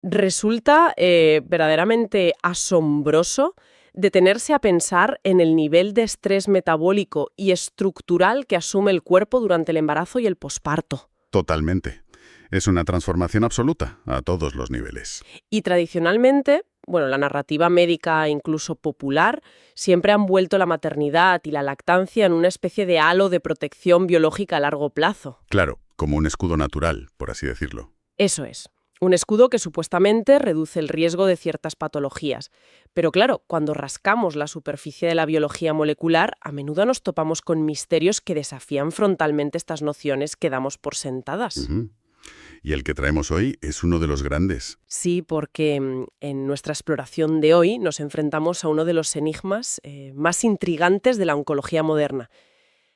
Resulta verdaderamente asombroso detenerse a pensar en el nivel de estrés metabólico y estructural que asume el cuerpo durante el embarazo y el posparto. Totalmente. Es una transformación absoluta a todos los niveles. Y tradicionalmente, bueno, la narrativa médica, incluso popular, siempre han vuelto la maternidad y la lactancia en una especie de halo de protección biológica a largo plazo. Claro, como un escudo natural, por así decirlo. Eso es. Un escudo que supuestamente reduce el riesgo de ciertas patologías. Pero claro, cuando rascamos la superficie de la biología molecular, a menudo nos topamos con misterios que desafían frontalmente estas nociones que damos por sentadas. Ujú. Y el que traemos hoy es uno de los grandes. Sí, porque en nuestra exploración de hoy nos enfrentamos a uno de los enigmas más intrigantes de la oncología moderna.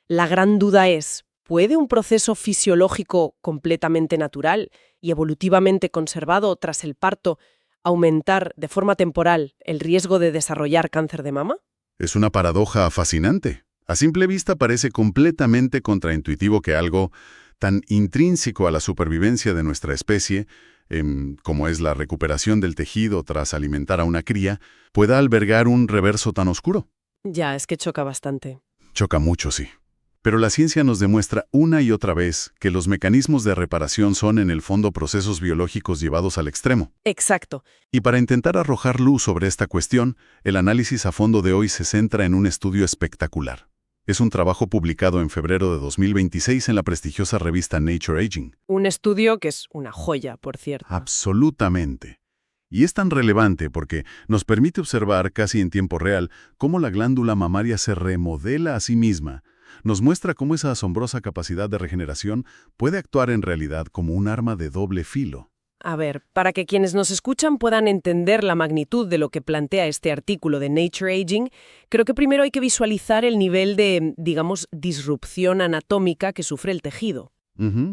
La gran duda es, ¿puede un proceso fisiológico completamente natural y evolutivamente conservado tras el parto aumentar de forma temporal el riesgo de desarrollar cáncer de mama? Es una paradoja fascinante. A simple vista parece completamente contraintuitivo que algo tan intrínseco a la supervivencia de nuestra especie, como es la recuperación del tejido tras alimentar a una cría, pueda albergar un reverso tan oscuro. Ya, es que choca bastante. Choca mucho, sí. Pero la ciencia nos demuestra una y otra vez que los mecanismos de reparación son en el fondo procesos biológicos llevados al extremo. Exacto. Y para intentar arrojar luz sobre esta cuestión, el análisis a fondo de hoy se centra en un estudio espectacular. Es un trabajo publicado en febrero de 2026 en la prestigiosa revista Nature Aging. Un estudio que es una joya, por cierto. Absolutamente. Y es tan relevante porque nos permite observar casi en tiempo real cómo la glándula mamaria se remodela a sí misma. Nos muestra cómo esa asombrosa capacidad de regeneración puede actuar en realidad como un arma de doble filo. A ver, para que quienes nos escuchan puedan entender la magnitud de lo que plantea este artículo de Nature Aging, creo que primero hay que visualizar el nivel de, digamos, disrupción anatómica que sufre el tejido.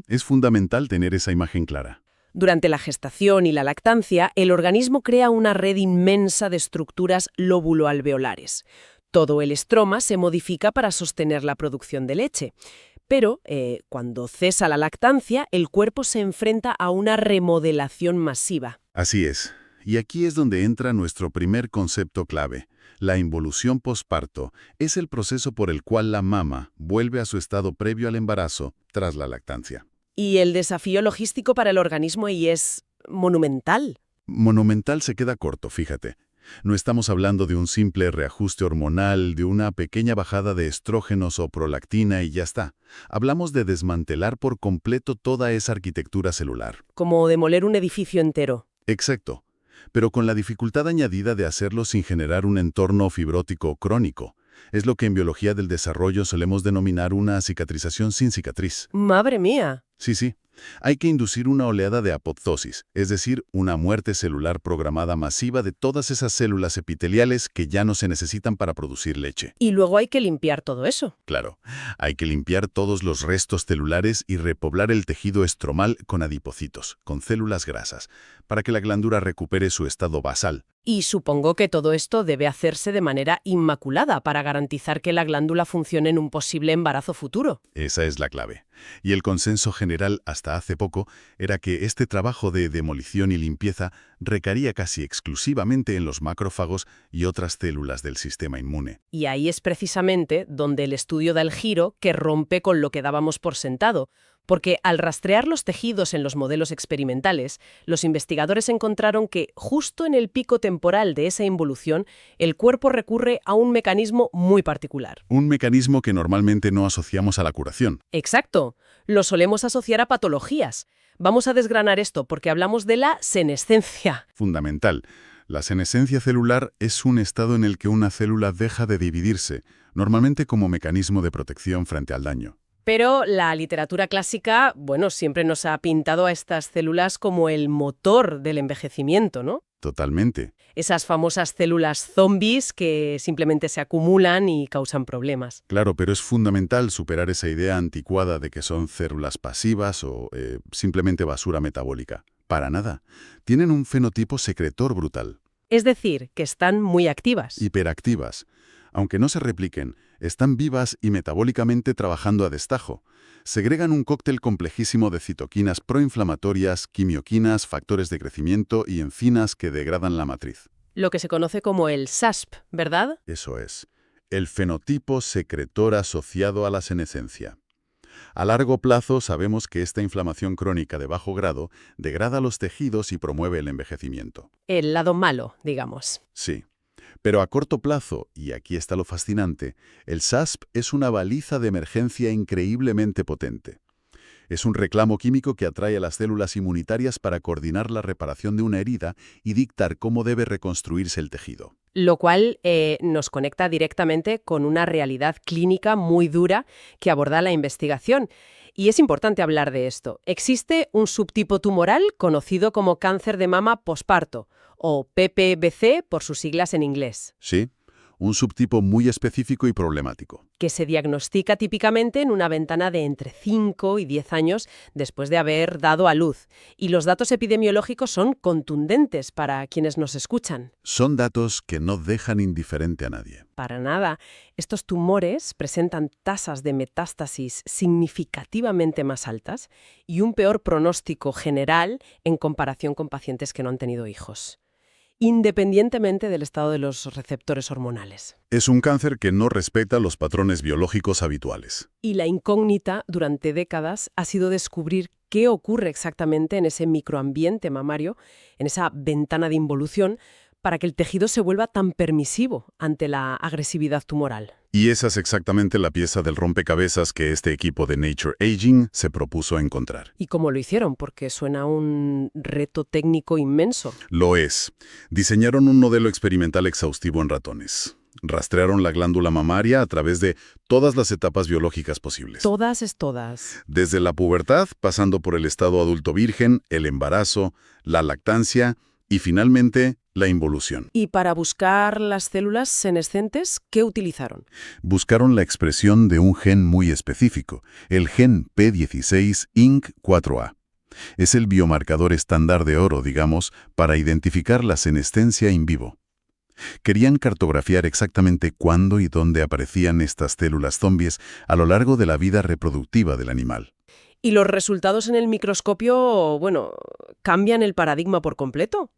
Es fundamental tener esa imagen clara. Durante la gestación y la lactancia, el organismo crea una red inmensa de estructuras lóbulo-alveolares. Todo el estroma se modifica para sostener la producción de leche. Pero, cuando cesa la lactancia, el cuerpo se enfrenta a una remodelación masiva. Así es. Y aquí es donde entra nuestro primer concepto clave. La involución posparto es el proceso por el cual la mama vuelve a su estado previo al embarazo tras la lactancia. Y el desafío logístico para el organismo ahí es monumental. Monumental se queda corto, fíjate. No estamos hablando de un simple reajuste hormonal, de una pequeña bajada de estrógenos o prolactina y ya está. Hablamos de desmantelar por completo toda esa arquitectura celular. Como demoler un edificio entero. Exacto, pero con la dificultad añadida de hacerlo sin generar un entorno fibrótico crónico. Es lo que en biología del desarrollo solemos denominar una cicatrización sin cicatriz. ¡Madre mía! Sí. Hay que inducir una oleada de apoptosis, es decir, una muerte celular programada masiva de todas esas células epiteliales que ya no se necesitan para producir leche. Y luego hay que limpiar todo eso. Claro, hay que limpiar todos los restos celulares y repoblar el tejido estromal con adipocitos, con células grasas, para que la glándula recupere su estado basal. Y supongo que todo esto debe hacerse de manera inmaculada para garantizar que la glándula funcione en un posible embarazo futuro. Esa es la clave. Y el consenso general hasta hace poco era que este trabajo de demolición y limpieza recaía casi exclusivamente en los macrófagos y otras células del sistema inmune. Y ahí es precisamente donde el estudio da el giro que rompe con lo que dábamos por sentado, porque al rastrear los tejidos en los modelos experimentales, los investigadores encontraron que justo en el pico temporal de esa involución, el cuerpo recurre a un mecanismo muy particular. Un mecanismo que normalmente no asociamos a la curación. Exacto. Lo solemos asociar a patologías. Vamos a desgranar esto porque hablamos de la senescencia. Fundamental. La senescencia celular es un estado en el que una célula deja de dividirse, normalmente como mecanismo de protección frente al daño. Pero la literatura clásica, bueno, siempre nos ha pintado a estas células como el motor del envejecimiento, ¿no? Totalmente. Esas famosas células zombies que simplemente se acumulan y causan problemas. Claro, pero es fundamental superar esa idea anticuada de que son células pasivas o simplemente basura metabólica. Para nada. Tienen un fenotipo secretor brutal. Es decir, que están muy activas. Hiperactivas. Aunque no se repliquen, Están vivas y metabólicamente trabajando a destajo. Segregan un cóctel complejísimo de citoquinas proinflamatorias, quimioquinas, factores de crecimiento y enzimas que degradan la matriz. Lo que se conoce como el SASP, ¿verdad? Eso es, el fenotipo secretor asociado a la senescencia. A largo plazo sabemos que esta inflamación crónica de bajo grado degrada los tejidos y promueve el envejecimiento. El lado malo, digamos. Sí. Pero a corto plazo, y aquí está lo fascinante, el SASP es una baliza de emergencia increíblemente potente. Es un reclamo químico que atrae a las células inmunitarias para coordinar la reparación de una herida y dictar cómo debe reconstruirse el tejido. Lo cual nos conecta directamente con una realidad clínica muy dura que aborda la investigación. Y es importante hablar de esto. Existe un subtipo tumoral conocido como cáncer de mama posparto, o PPBC por sus siglas en inglés. Sí, un subtipo muy específico y problemático. Que se diagnostica típicamente en una ventana de entre 5 y 10 años después de haber dado a luz. Y los datos epidemiológicos son contundentes para quienes nos escuchan. Son datos que no dejan indiferente a nadie. Para nada. Estos tumores presentan tasas de metástasis significativamente más altas y un peor pronóstico general en comparación con pacientes que no han tenido hijos, independientemente del estado de los receptores hormonales. Es un cáncer que no respeta los patrones biológicos habituales. Y la incógnita durante décadas ha sido descubrir qué ocurre exactamente en ese microambiente mamario, en esa ventana de involución, para que el tejido se vuelva tan permisivo ante la agresividad tumoral. Y esa es exactamente la pieza del rompecabezas que este equipo de Nature Aging se propuso encontrar. ¿Y cómo lo hicieron? Porque suena un reto técnico inmenso. Lo es. Diseñaron un modelo experimental exhaustivo en ratones. Rastrearon la glándula mamaria a través de todas las etapas biológicas posibles. Todas es todas. Desde la pubertad, pasando por el estado adulto virgen, el embarazo, la lactancia y finalmente la involución. Y para buscar las células senescentes, ¿qué utilizaron? Buscaron la expresión de un gen muy específico, el gen P16-INC4A. Es el biomarcador estándar de oro, digamos, para identificar la senescencia in vivo. Querían cartografiar exactamente cuándo y dónde aparecían estas células zombies a lo largo de la vida reproductiva del animal. Y los resultados en el microscopio, cambian el paradigma por completo.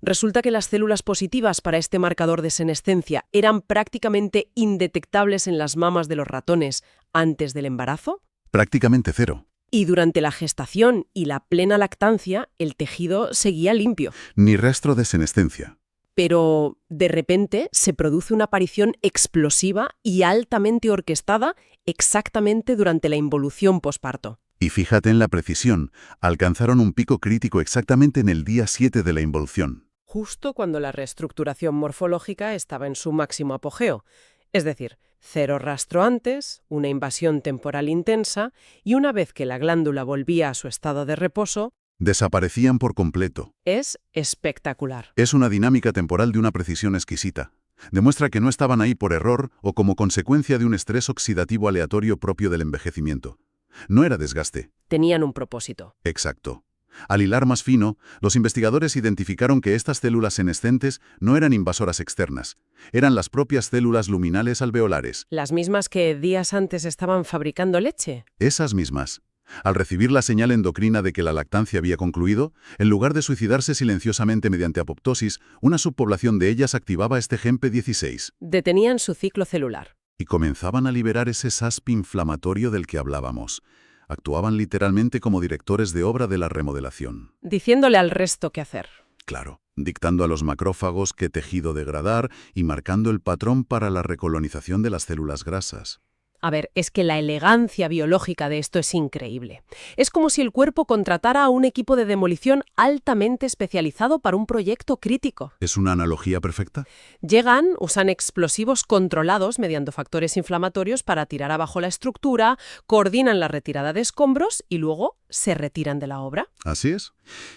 Resulta que las células positivas para este marcador de senescencia eran prácticamente indetectables en las mamas de los ratones antes del embarazo. Prácticamente cero. Y durante la gestación y la plena lactancia, el tejido seguía limpio. Ni rastro de senescencia. Pero, de repente, se produce una aparición explosiva y altamente orquestada exactamente durante la involución posparto. Y fíjate en la precisión, alcanzaron un pico crítico exactamente en el día 7 de la involución. Justo cuando la reestructuración morfológica estaba en su máximo apogeo. Es decir, 0 rastro antes, una invasión temporal intensa, y una vez que la glándula volvía a su estado de reposo, desaparecían por completo. Es espectacular. Es una dinámica temporal de una precisión exquisita. Demuestra que no estaban ahí por error o como consecuencia de un estrés oxidativo aleatorio propio del envejecimiento. No era desgaste. Tenían un propósito. Exacto. Al hilar más fino, los investigadores identificaron que estas células senescentes no eran invasoras externas. Eran las propias células luminales alveolares. ¿Las mismas que días antes estaban fabricando leche? Esas mismas. Al recibir la señal endocrina de que la lactancia había concluido, en lugar de suicidarse silenciosamente mediante apoptosis, una subpoblación de ellas activaba este gen P16. Detenían su ciclo celular. Y comenzaban a liberar ese SASP inflamatorio del que hablábamos. Actuaban literalmente como directores de obra de la remodelación. Diciéndole al resto qué hacer. Claro, dictando a los macrófagos qué tejido degradar y marcando el patrón para la recolonización de las células grasas. A ver, es que la elegancia biológica de esto es increíble. Es como si el cuerpo contratara a un equipo de demolición altamente especializado para un proyecto crítico. ¿Es una analogía perfecta? Llegan, usan explosivos controlados mediante factores inflamatorios para tirar abajo la estructura, coordinan la retirada de escombros y luego se retiran de la obra. Así es.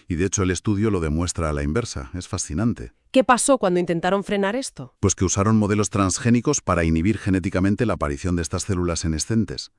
Y de hecho el estudio lo demuestra a la inversa. Es fascinante. ¿Qué pasó cuando intentaron frenar esto? Pues que usaron modelos transgénicos para inhibir genéticamente la aparición de estas células senescentes.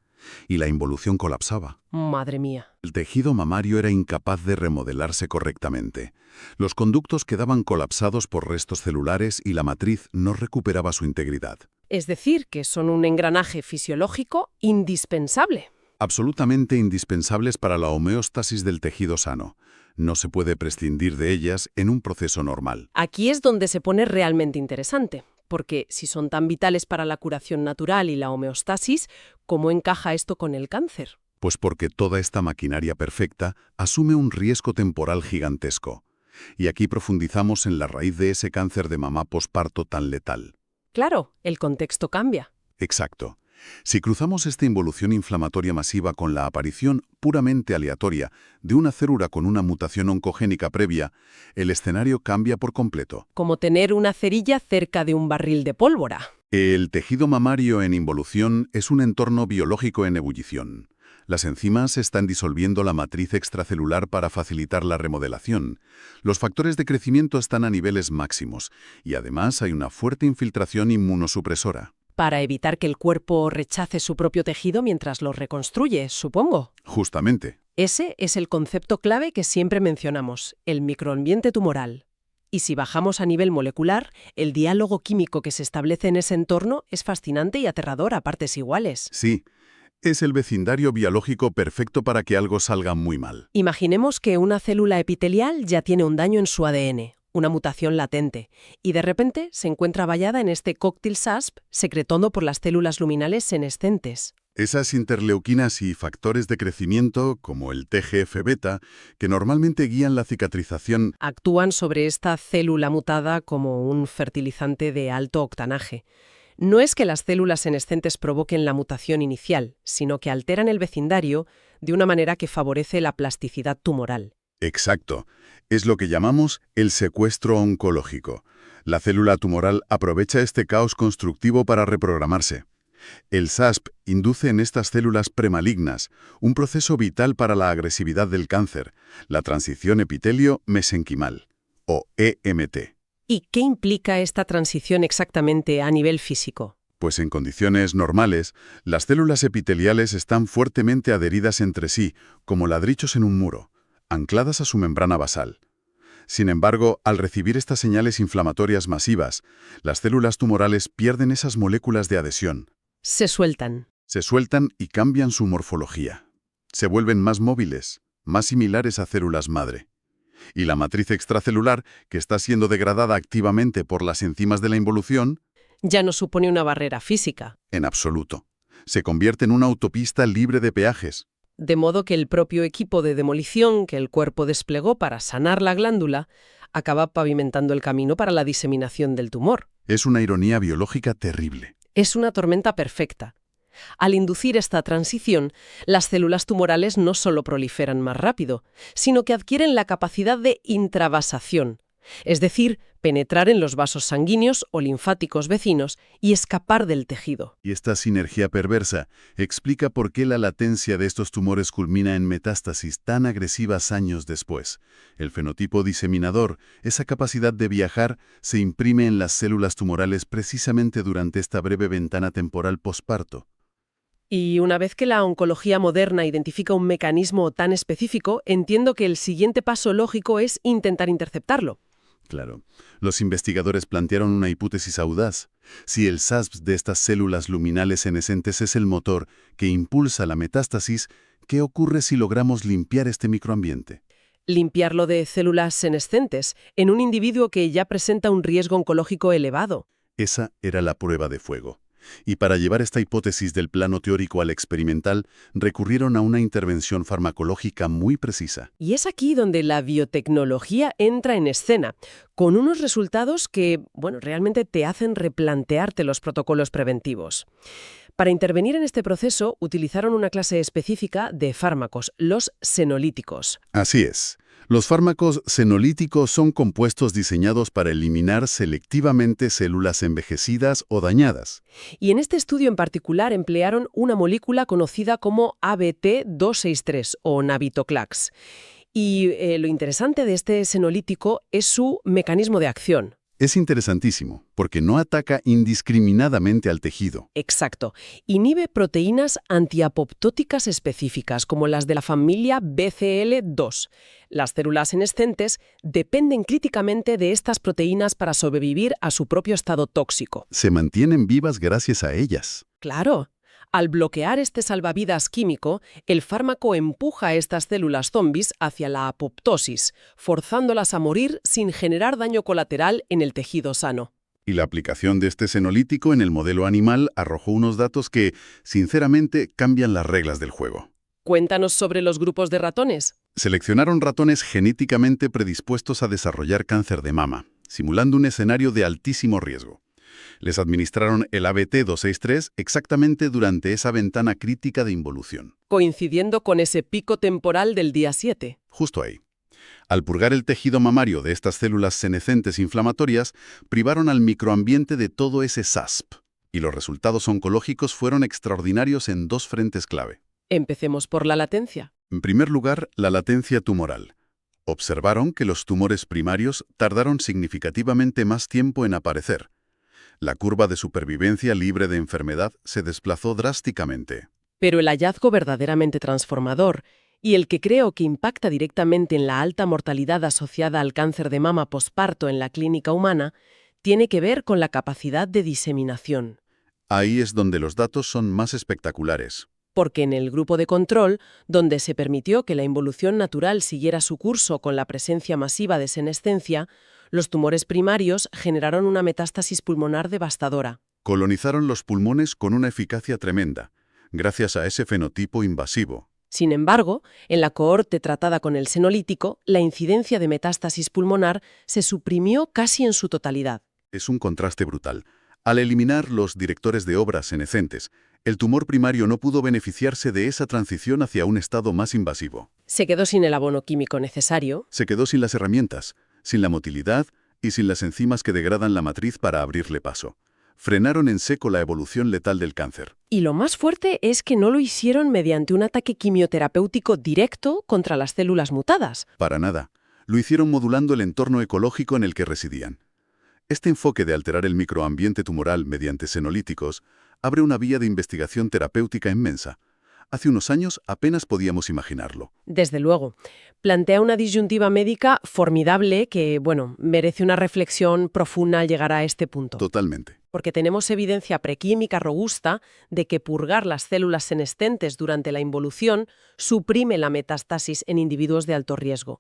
Y la involución colapsaba. Madre mía. El tejido mamario era incapaz de remodelarse correctamente. Los conductos quedaban colapsados por restos celulares y la matriz no recuperaba su integridad. Es decir, que son un engranaje fisiológico indispensable. Absolutamente indispensables para la homeostasis del tejido sano. No se puede prescindir de ellas en un proceso normal. Aquí es donde se pone realmente interesante, porque si son tan vitales para la curación natural y la homeostasis, ¿cómo encaja esto con el cáncer? Pues porque toda esta maquinaria perfecta asume un riesgo temporal gigantesco. Y aquí profundizamos en la raíz de ese cáncer de mama posparto tan letal. Claro, el contexto cambia. Exacto. Si cruzamos esta involución inflamatoria masiva con la aparición puramente aleatoria de una célula con una mutación oncogénica previa, el escenario cambia por completo. Como tener una cerilla cerca de un barril de pólvora. El tejido mamario en involución es un entorno biológico en ebullición. Las enzimas están disolviendo la matriz extracelular para facilitar la remodelación. Los factores de crecimiento están a niveles máximos y además hay una fuerte infiltración inmunosupresora. Para evitar que el cuerpo rechace su propio tejido mientras lo reconstruye, supongo. Justamente. Ese es el concepto clave que siempre mencionamos, el microambiente tumoral. Y si bajamos a nivel molecular, el diálogo químico que se establece en ese entorno es fascinante y aterrador a partes iguales. Sí. Es el vecindario biológico perfecto para que algo salga muy mal. Imaginemos que una célula epitelial ya tiene un daño en su ADN, una mutación latente, y de repente se encuentra vallada en este cóctel SASP secretado por las células luminales senescentes. Esas interleuquinas y factores de crecimiento, como el TGF-beta, que normalmente guían la cicatrización, Actúan sobre esta célula mutada como un fertilizante de alto octanaje. No es que las células senescentes provoquen la mutación inicial, sino que alteran el vecindario de una manera que favorece la plasticidad tumoral. exacto, es lo que llamamos el secuestro oncológico. La célula tumoral aprovecha este caos constructivo para reprogramarse. El SASP induce en estas células premalignas un proceso vital para la agresividad del cáncer, la transición epitelio-mesenquimal, o EMT. ¿Y qué implica esta transición exactamente a nivel físico? Pues en condiciones normales, las células epiteliales están fuertemente adheridas entre sí, como ladrillos en un muro, ancladas a su membrana basal. Sin embargo, al recibir estas señales inflamatorias masivas, las células tumorales pierden esas moléculas de adhesión. Se sueltan. Se sueltan y cambian su morfología. Se vuelven más móviles, más similares a células madre. Y la matriz extracelular, que está siendo degradada activamente por las enzimas de la involución, Ya no supone una barrera física. en absoluto. Se convierte en una autopista libre de peajes. De modo que el propio equipo de demolición que el cuerpo desplegó para sanar la glándula acaba pavimentando el camino para la diseminación del tumor. Es una ironía biológica terrible. Es una tormenta perfecta. Al inducir esta transición, las células tumorales no solo proliferan más rápido, sino que adquieren la capacidad de intravasación, es decir, penetrar en los vasos sanguíneos o linfáticos vecinos y escapar del tejido. Y esta sinergia perversa explica por qué la latencia de estos tumores culmina en metástasis tan agresivas años después. El fenotipo diseminador, esa capacidad de viajar, se imprime en las células tumorales precisamente durante esta breve ventana temporal posparto. Y una vez que la oncología moderna identifica un mecanismo tan específico, entiendo que el siguiente paso lógico es intentar interceptarlo. Claro, los investigadores plantearon una hipótesis audaz. Si el SASP de estas células luminales senescentes es el motor que impulsa la metástasis, ¿qué ocurre si logramos limpiar este microambiente? Limpiarlo de células senescentes en un individuo que ya presenta un riesgo oncológico elevado. Esa era la prueba de fuego. Y para llevar esta hipótesis del plano teórico al experimental, recurrieron a una intervención farmacológica muy precisa. Y es aquí donde la biotecnología entra en escena, con unos resultados que, realmente te hacen replantearte los protocolos preventivos. Para intervenir en este proceso, utilizaron una clase específica de fármacos, los senolíticos. Así es. Los fármacos senolíticos son compuestos diseñados para eliminar selectivamente células envejecidas o dañadas. Y en este estudio en particular emplearon una molécula conocida como ABT263 o navitoclax. Y lo interesante de este senolítico es su mecanismo de acción. Es interesantísimo, porque no ataca indiscriminadamente al tejido. Exacto. Inhibe proteínas antiapoptóticas específicas, como las de la familia BCL2. Las células senescentes dependen críticamente de estas proteínas para sobrevivir a su propio estado tóxico. Se mantienen vivas gracias a ellas. Claro. Al bloquear este salvavidas químico, el fármaco empuja a estas células zombies hacia la apoptosis, forzándolas a morir sin generar daño colateral en el tejido sano. Y la aplicación de este senolítico en el modelo animal arrojó unos datos que, sinceramente, cambian las reglas del juego. Cuéntanos sobre los grupos de ratones. Seleccionaron ratones genéticamente predispuestos a desarrollar cáncer de mama, simulando un escenario de altísimo riesgo. Les administraron el ABT263 exactamente durante esa ventana crítica de involución. Coincidiendo con ese pico temporal del día 7. Justo ahí. Al purgar el tejido mamario de estas células senescentes inflamatorias, privaron al microambiente de todo ese SASP. Y los resultados oncológicos fueron extraordinarios en dos frentes clave. Empecemos por la latencia. En primer lugar, la latencia tumoral. Observaron que los tumores primarios tardaron significativamente más tiempo en aparecer. La curva de supervivencia libre de enfermedad se desplazó drásticamente. Pero el hallazgo verdaderamente transformador, y el que creo que impacta directamente en la alta mortalidad asociada al cáncer de mama posparto en la clínica humana, tiene que ver con la capacidad de diseminación. Ahí es donde los datos son más espectaculares. Porque en el grupo de control, donde se permitió que la involución natural siguiera su curso con la presencia masiva de senescencia, los tumores primarios generaron una metástasis pulmonar devastadora. Colonizaron los pulmones con una eficacia tremenda, gracias a ese fenotipo invasivo. Sin embargo, en la cohorte tratada con el senolítico, la incidencia de metástasis pulmonar se suprimió casi en su totalidad. Es un contraste brutal. Al eliminar los directores de obras senescentes, el tumor primario no pudo beneficiarse de esa transición hacia un estado más invasivo. Se quedó sin el abono químico necesario. Se quedó sin las herramientas, sin la motilidad y sin las enzimas que degradan la matriz para abrirle paso. Frenaron en seco la evolución letal del cáncer. Y lo más fuerte es que no lo hicieron mediante un ataque quimioterapéutico directo contra las células mutadas. Para nada. Lo hicieron modulando el entorno ecológico en el que residían. Este enfoque de alterar el microambiente tumoral mediante senolíticos abre una vía de investigación terapéutica inmensa. Hace unos años apenas podíamos imaginarlo. Desde luego. Plantea una disyuntiva médica formidable que, merece una reflexión profunda al llegar a este punto. Totalmente. Porque tenemos evidencia prequímica robusta de que purgar las células senescentes durante la involución suprime la metástasis en individuos de alto riesgo.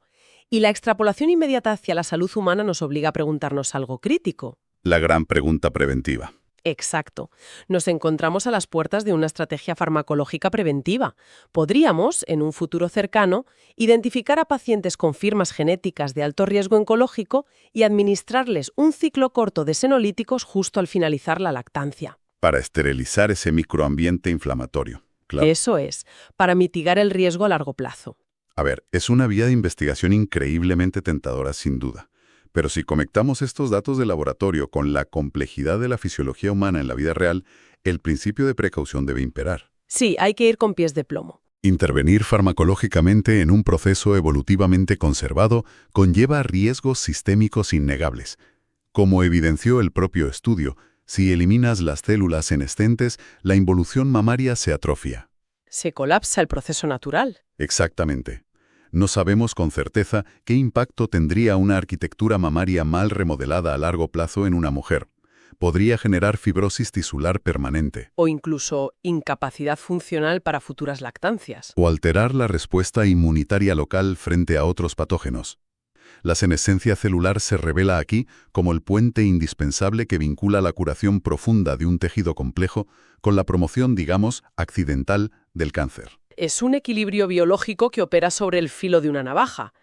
Y la extrapolación inmediata hacia la salud humana nos obliga a preguntarnos algo crítico. La gran pregunta preventiva. Exacto. Nos encontramos a las puertas de una estrategia farmacológica preventiva. Podríamos, en un futuro cercano, identificar a pacientes con firmas genéticas de alto riesgo oncológico y administrarles un ciclo corto de senolíticos justo al finalizar la lactancia. Para esterilizar ese microambiente inflamatorio. Claro. Eso es, para mitigar el riesgo a largo plazo. A ver, es una vía de investigación increíblemente tentadora, sin duda. Pero si conectamos estos datos de laboratorio con la complejidad de la fisiología humana en la vida real, el principio de precaución debe imperar. Sí, hay que ir con pies de plomo. Intervenir farmacológicamente en un proceso evolutivamente conservado conlleva riesgos sistémicos innegables. Como evidenció el propio estudio, si eliminas las células senescentes, la involución mamaria se atrofia. Se colapsa el proceso natural. Exactamente. No sabemos con certeza qué impacto tendría una arquitectura mamaria mal remodelada a largo plazo en una mujer. Podría generar fibrosis tisular permanente. O incluso incapacidad funcional para futuras lactancias. O alterar la respuesta inmunitaria local frente a otros patógenos. La senescencia celular se revela aquí como el puente indispensable que vincula la curación profunda de un tejido complejo con la promoción, digamos, accidental del cáncer. Es un equilibrio biológico que opera sobre el filo de una navaja.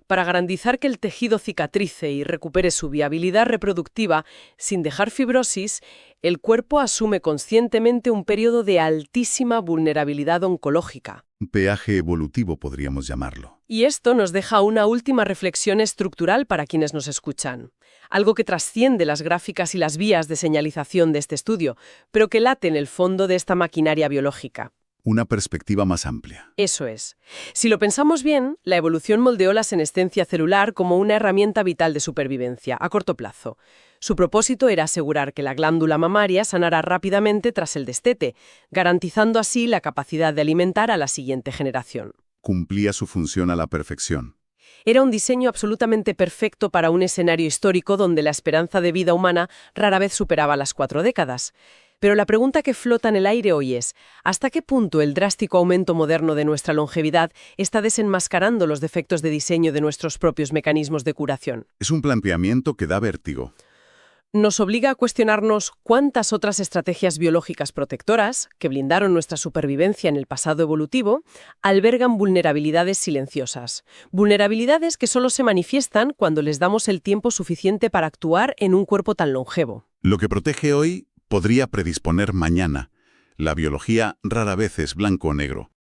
Para garantizar que el tejido cicatrice y recupere su viabilidad reproductiva sin dejar fibrosis, el cuerpo asume conscientemente un periodo de altísima vulnerabilidad oncológica. Un peaje evolutivo podríamos llamarlo. Y esto nos deja una última reflexión estructural para quienes nos escuchan. Algo que trasciende las gráficas y las vías de señalización de este estudio, pero que late en el fondo de esta maquinaria biológica. Una perspectiva más amplia. Eso es. Si lo pensamos bien, la evolución moldeó la senescencia celular como una herramienta vital de supervivencia a corto plazo. Su propósito era asegurar que la glándula mamaria sanara rápidamente tras el destete, garantizando así la capacidad de alimentar a la siguiente generación. Cumplía su función a la perfección. Era un diseño absolutamente perfecto para un escenario histórico donde la esperanza de vida humana rara vez superaba las 4 décadas. Pero la pregunta que flota en el aire hoy es, ¿hasta qué punto el drástico aumento moderno de nuestra longevidad está desenmascarando los defectos de diseño de nuestros propios mecanismos de curación? Es un planteamiento que da vértigo. Nos obliga a cuestionarnos cuántas otras estrategias biológicas protectoras, que blindaron nuestra supervivencia en el pasado evolutivo, albergan vulnerabilidades silenciosas. Vulnerabilidades que solo se manifiestan cuando les damos el tiempo suficiente para actuar en un cuerpo tan longevo. Lo que protege hoy podría predisponer mañana. La biología rara vez es blanco o negro.